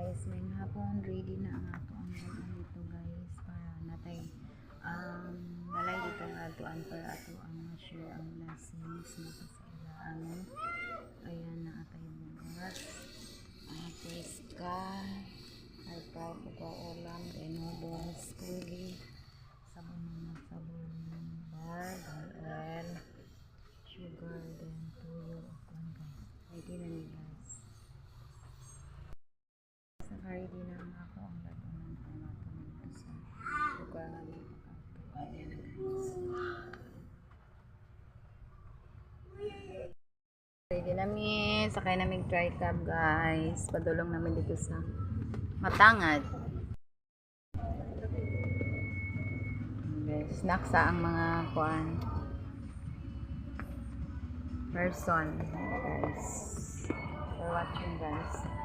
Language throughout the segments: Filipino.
guys, may hapon ready na ang ato ang dito guys para natay balay dito ang atuan para ato ang share ang blessings dito sa ilaano. Ayan na atay bugas peska ay pa ulam noodles kuli sabon bar oil sugar then tuyo guys ready na ni guys. Ready na ang ako ang latunan para matunog ito sa lugar na ito. Ayan guys. Ready namin. Sakay namin dry cab guys. Padulong namin dito sa Matangad. Guys, naksa ang mga kuan person guys. For watching guys.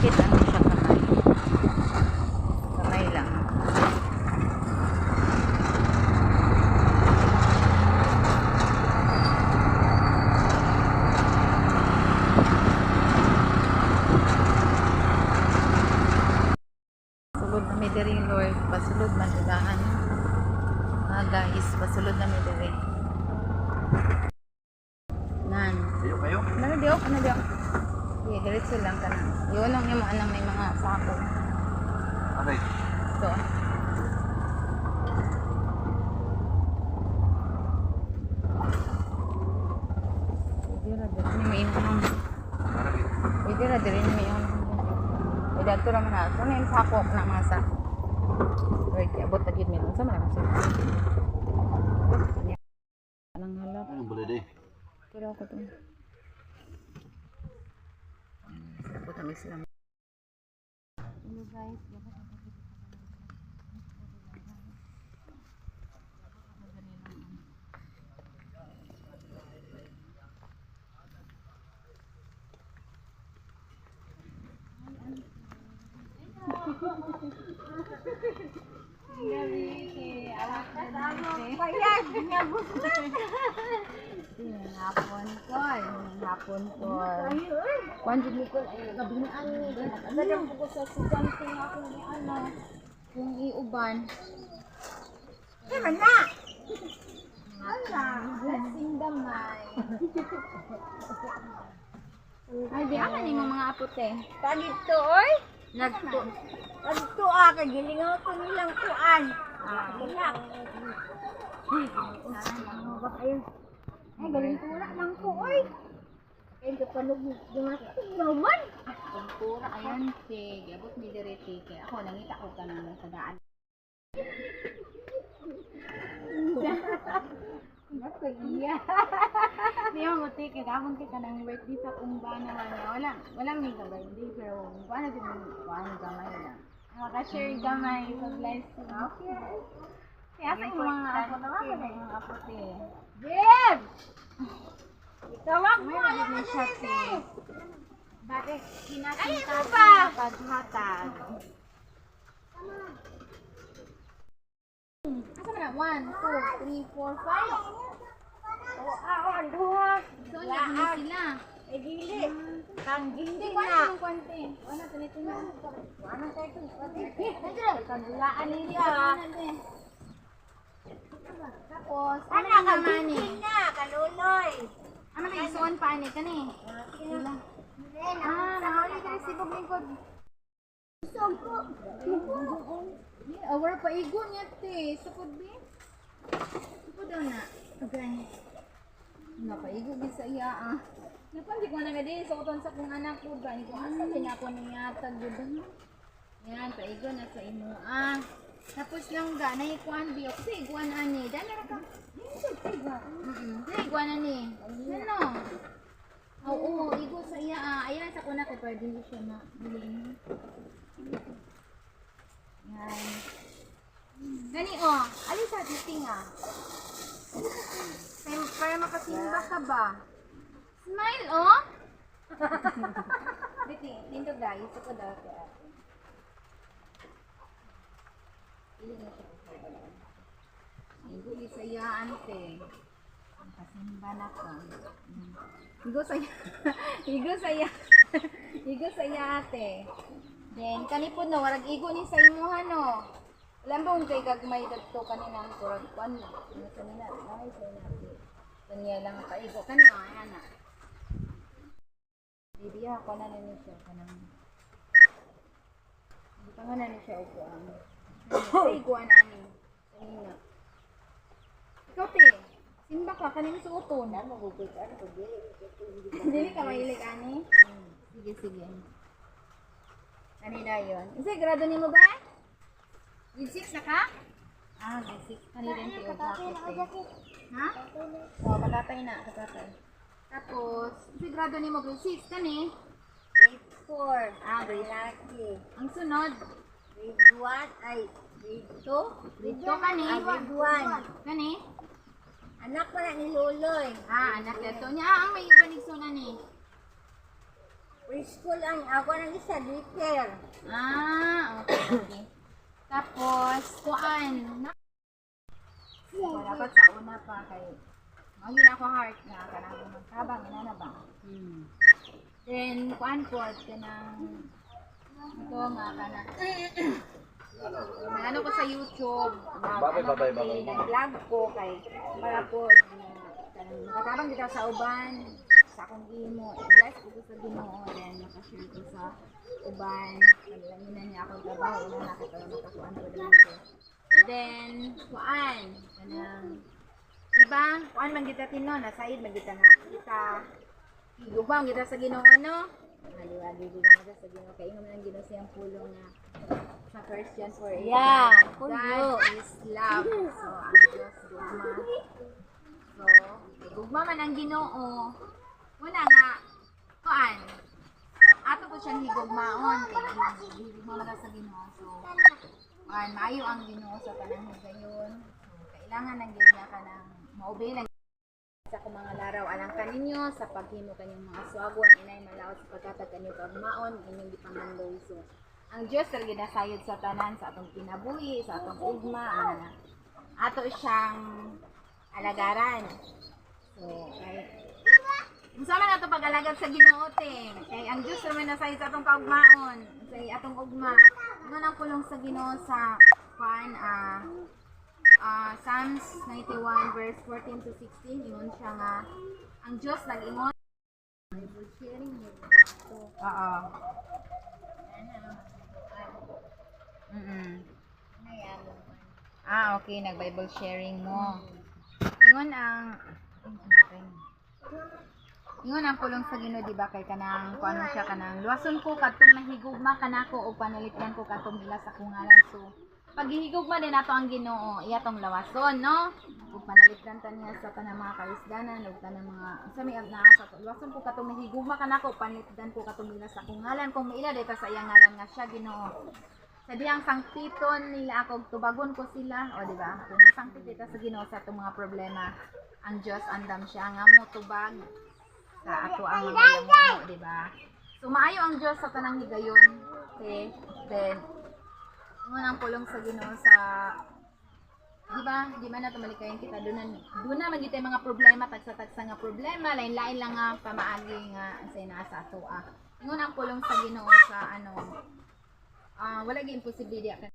Bukit ano siya kamay lang sulod na may diri Lord pasulod man udahan guys pasulod na may diri nan Diyo kayo? ano diok yeah, diretso lang ka na. Yun lang yung anang may mga sako. Aray. Ito. Pwede ra din may yung pwede ato ra man na. Ano yung sako na mga sako? Wait, abot na gid meron sa mga sako. Anong halap? Anong boleh deh? Pero ako to. Ako tamis lang. Hello guys, hapon ko. Kwanjud ni ko ay gabinaan ni. Agad ko sa sugan ko nga akong ano, yung iuban. Na. Blessing damay. Ay, di ako ni mga apote. Pagito oy. Nagto kay gilingaw ko nilang kuan. Bilak. Ay, galing tulak lang ko oy. Ay, kapanog naman. Pura ayan si abot ni direti kay ako nangita ko kanang sa daan. Nako iya. Di mo motik kay gabon kita nang birthday sa kumbana wala mi ka birthday pero paano din paano gamay lang. Maka-share gamay sa blessing. Okay. Kaya sa mga apo naman mga apote. Jeb. Tawag mo May ano din siya siya bakit Ay, kinakinta ano ba? paghatag. Asa man na? 1, 2, 3, 4, 5. Oo, duha. So, lahat sila. Eh, dili. Kang Hindi gindi ko na. yung kwante. Ano, tinitingnan ko. Ano tayo ito? Kanulaan niya. Tapos, ano Ano yung ka naman gindi eh? na? Kaluloy. Ano na isuon pa ani ka ni? Sila. Nakawali ka rin sibog lingkod. Awar pa igo niya te. Sukod ba? Sukod daw na. Okay. Napaigo din sa iya ah. Napansin ko na nga din sa uton sa kong anak ko. Gani ko asa din ako niya tagod. Yan, paigo na sa imo ah. Tapos lang ga, naikuan biyo. Kasi iguan ani. Dami ra ka. Kasi iguan ani. Ano? Oo, igo sa iya ah. Ayan sa kuna kay pwede hindi siya na bilhin. Yan. Gani oh, alin sa titing ah. Para makasimba ka ba? Smile oh. Dito, dito guys, ako daw kay ate. Iligay siya ko. Igo sa iya ante. Kasimba na ko. Higo saya. Higo saya. Higo saya ate. Then kanipod no warag igo ni sa imuha no. Lambong kay gagmay dagto kanina ang kurag kuan. Ano kanina? Ay say natin. Kanya lang kaigo kanina ana. Bibiya ko na ni siya kanang. Tangan na ni siya upuan. Say kuan ani. Kanina. Ikaw te. Simba ka, kanin suoton. Dili ka mahilig, ani? Sige, sige. Kanina yun. Isa, grado ni mo ba? Grade 6 na ka? Ah, grade 6. Kanina yung tiyo. Ha? Oo, katatay na. Katatay. Tapos, isa, grado ni mo grade 6. Kani? Grade 4. Ah, grade Laki. Ang sunod? Grade 1. Ay, grade 2. Grade 2 kani? Grade 1. Kani? Anak pa na ni Luloy. Ah, anak ito niya. Ah, ang may banig na ni. Preschool ang ako nang isa daycare. Ah, okay, okay. Tapos, kuan. Dapat sa una pa kay maging ako heart na kanang magtabang ina na ba? Then kuan po kanang ito nga kana. Ano ko sa YouTube, Babay. nag-vlog ko kay para po kanang nakatabang kita sa uban sa akong imo. Bless ko sa Ginoo then nakashare ko sa uban. Kailangan na niya akong trabaho na nakita makakuan ko din ko. Then kuan kanang iba kuan man kita tinon na side man kita nga kita igubang kita sa Ginoo no. Maliwali din kita sa Ginoo kay ingon man Ginoo siyang pulong na sa First John 4:8. Yeah, God is love. So ang Diyos gugma. So gugma man ang Ginoo. Una nga kuan ato ko siyang higugmaon kay higugma man sa Ginoo. So kuan maayo ang Ginoo sa tanang higayon. So kailangan nang gyud ka nang maobey lang sa kung mga laraw alang kaninyo sa paghimo kanyang mga suwagwan inay malaot sa pagkatag kanyo kagmaon inyong gipangandoy. So ang Diyos talaga nasayod sa tanan sa atong kinabuhi, sa atong ugma, ato siyang alagaran. So, kay unsa man ato pag-alagad sa Ginoo te. Kay ang Diyos naman nasayod sa atong kaugmaon, sa atong ugma. Ingon ang pulong sa Ginoo sa Psalms 91 verse 14 to 16 ingon siya nga ang Diyos nag-ingon sharing mo. oo. Ah, okay. Nag-Bible sharing mo. Ingon ang pulong sa Ginoo di ba kay kanang kuano siya kanang luwason ko kadtong nahigugma kanako o panalityan ko kadtong ila sa kungalan. So paghihigugma din nato ang Ginoo iya tong lawason no. Ug panalityan ta niya sa kanang mga kaisdanan ug kanang mga sa may naa sa luwason ko kadtong nahigugma kanako panalityan ko kadtong ila sa kungalan kung maila deta sa iyang ngalan nga siya Ginoo. Sa diyang sangpiton nila ako, tubagon ko sila, o di ba? Kung masangpit dito sa Ginoo sa itong mga problema, ang Diyos andam siya nga mo tubag sa ato ang mga yamo, di ba? So maayo ang Diyos sa tanang higayon, okay? Then ang pulong sa Ginoo sa di ba? Di man nato malikayan kita doon na magitay mga problema tagsa-tagsa nga problema, lain-lain lang nga pamaagi nga say naa sa ato. Ingon ang pulong sa Ginoo sa wala gyud imposible diya ka.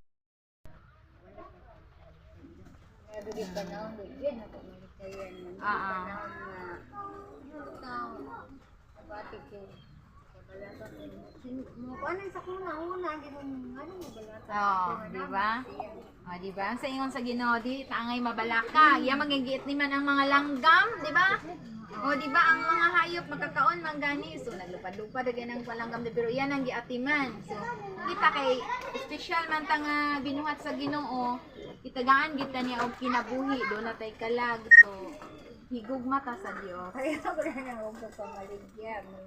Dili pa na ang gid na pamilikayan man. Sabati ko. Kabalata mo ano sa kuna una gimong ano mo balata. Di ba? Di ba? Sa ingon sa Ginoo di tangay mabalaka. Ya magigiit ni man ang mga langgam, di ba? O di ba ang mga hayop magkakaon manggani so naglupad-lupad gyud ang palanggam pero yan ang giatiman. So kita kay special man ta nga binuhat sa Ginoo, itagaan gid ta niya og kinabuhi do na tay kalag. So higugma ta sa Dios. Kaya ko na nang og pamaligya mo.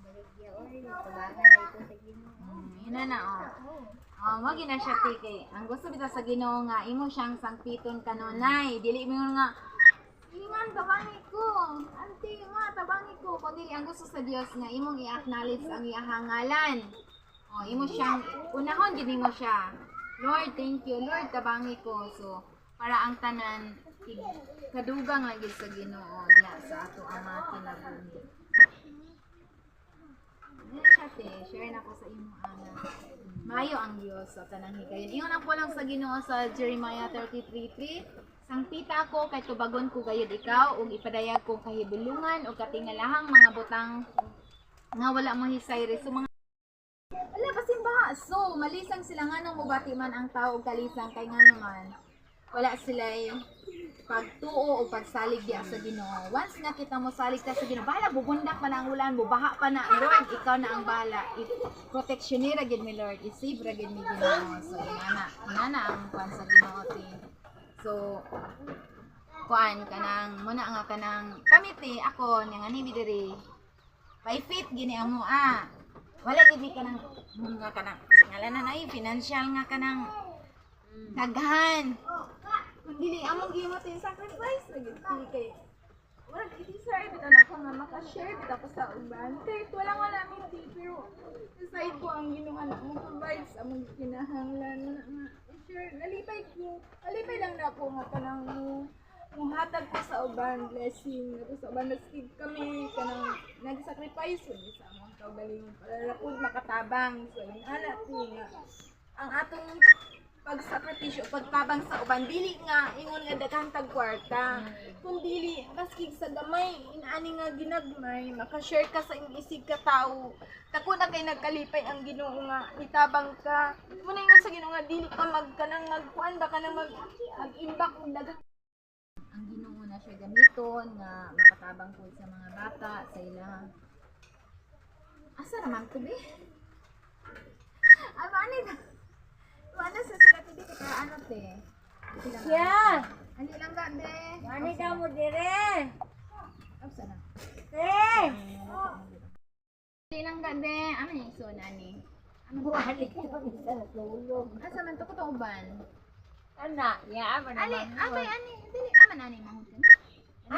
Baligya oy tabangan na ito sa Ginoo. Ina na mo gina siya kay ang gusto bitaw sa Ginoo nga imo siyang sangpiton kanunay dili mo nga ingan tabangi ko anti nga tabangi ko kundi ang gusto sa Dios nga imong i-acknowledge ang iyang ngalan imo siyang unahon gid mo siya Lord thank you Lord tabangi ko so para ang tanan kadugang lagi sa Ginoo diha sa ato ang mga kinabuhi. Share na ko sa imo ana. Mayo ang Dios sa tanang higayon. Ingon ako lang sa Ginoo sa Jeremiah 33:3. Sangpita ako kay tubagon ko gayud ikaw ug ipadayag ko kahibulungan ug katingalahang mga butang nga wala mo hisay ri so mga wala pasimbaha. So malisang sila nga nang mubati man ang tao og kalisang kay nga naman wala sila pagtuo o pagsalig diya sa Ginoo. Once nga kita mo salig ka sa Ginoo, bahala bubundak pa na ang ulan, bubaha pa na Lord, ikaw na ang bahala. Protectionera gid mi Lord, i-save ra gid mi Ginoo. So inana ang kwan sa Ginoo ti. So kuan kanang muna nga kanang kamiti ako nga ni diri. By faith gini amo wala gid mi kanang nga kanang kasi ngalanan ay financial nga kanang daghan. Kung dili among gihimo ti sacrifice lagi kay wala i-deserve ito na ako nga maka-share bitaw ko sa uban. Kahit wala minti pero aside ko ang Ginoo anak mo provide sa among kinahanglan na nga i-share. Nalipay lang na ako nga kanang muhatag ko sa uban blessing nato sa uban maskid kami kanang nag-sacrifice sa among kaugalingon para pud makatabang so ana ti nga ang atong pagsakripisyo, pagtabang sa uban, dili nga, ingon nga daghang tag kwarta. Kung dili, maski sa gamay, inaani nga ginagmay, makashare ka sa isig ka tao. Tako na kay nagkalipay ang Ginoo nga, itabang ka. Muna ingon sa Ginoo nga, dili ka magkanang magkuan ba ka nang mag-imbak og daghang. Ang Ginoo na siya gamiton nga makatabang po sa mga bata, sa ilang. Asa naman to be? Ani ano sa sila pwede ka ano te? Siya! Ani lang ka be? Mani daw mo dire! Asa na? Eh! Ani lang ka be? Ano yung so nani? Buhalik ko isa na tulog. Asa man to ko to uban? Ana, ya man Ali, naman. abay ani, dili aman ani mahud ka na.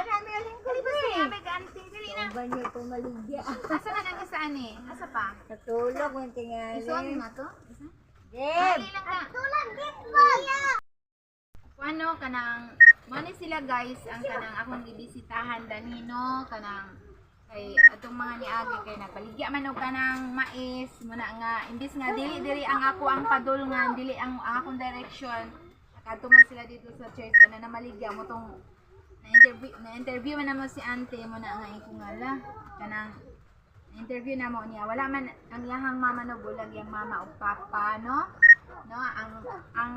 Ana, may aling ko Dili ba ba siya abay ka anting dili na. Ba niyo ko maligya. Asa man ang isa ani? Asa pa? Natulog yung tingali. Isuon mo to? Isa? Deb! Dili lang ka. Tulad din ba? Ano kanang mani sila guys ang kanang akong gibisitahan danino kanang kay atong mga niagi kay nagbaligya man og kanang mais muna nga imbis nga dili ang ako ang padulngan dili ang akong direction nakadto man sila dito sa church kana na maligya mo tong na interview man namo si ante muna nga ikungala kanang interview na mo niya wala man ang iyahang mama no bulag yang mama o papa no ang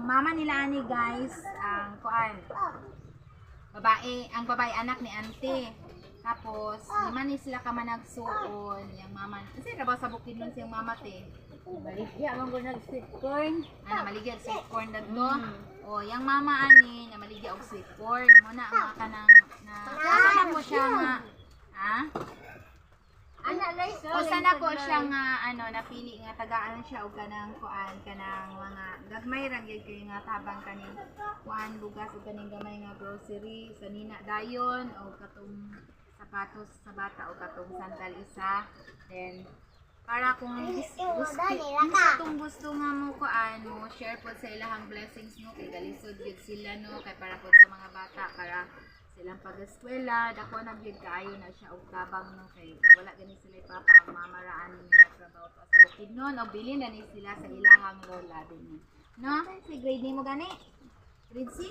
mama nila ani guys ang kuan ang babae anak ni ante tapos lima ni sila ka man nagsuon yang mama kasi trabaho sa bukid nun siyang mama te Maligya man ko nag-sweet corn. maligya og sweet corn dadto o yang mama ani na maligya og sweet corn mo na ang kanang na po siya nga Ana guys, Usa na ko siya nga napili nga tagaan siya og kanang kuan kanang mga gagmay ra gyud kay nga tabang kaning kuan bugas ug kaning gamay nga grocery sa nina dayon o katong sapatos sa bata o katong sandal isa then para kung gusto nga mo kuan mo share pod sa ilahang blessings no kay galisod gyud sila no kay para pod sa mga bata para silang pag-eskwela, dako na gyud kaayo na siya og tabang no kay wala gani sila papa ang mamaraan nila trabaho pa sa bukid noon o bilin na ni sila sa ilahang lola din no si grade ni mo gani grade 6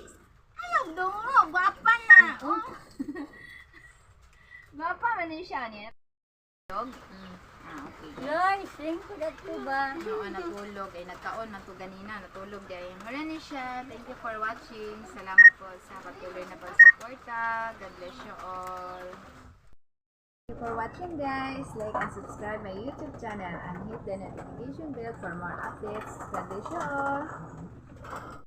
ayaw dong mo gwapa na gwapa man ni siya ni dog okay Loy, sing ko dito ba? oo natulog ay nagkaon man to ganina natulog day maraming siya thank you for watching salamat po sa patuloy na pagsuporta god bless you all. Thank you for watching guys. Like and subscribe my YouTube channel and hit the notification bell for more updates. God bless you all.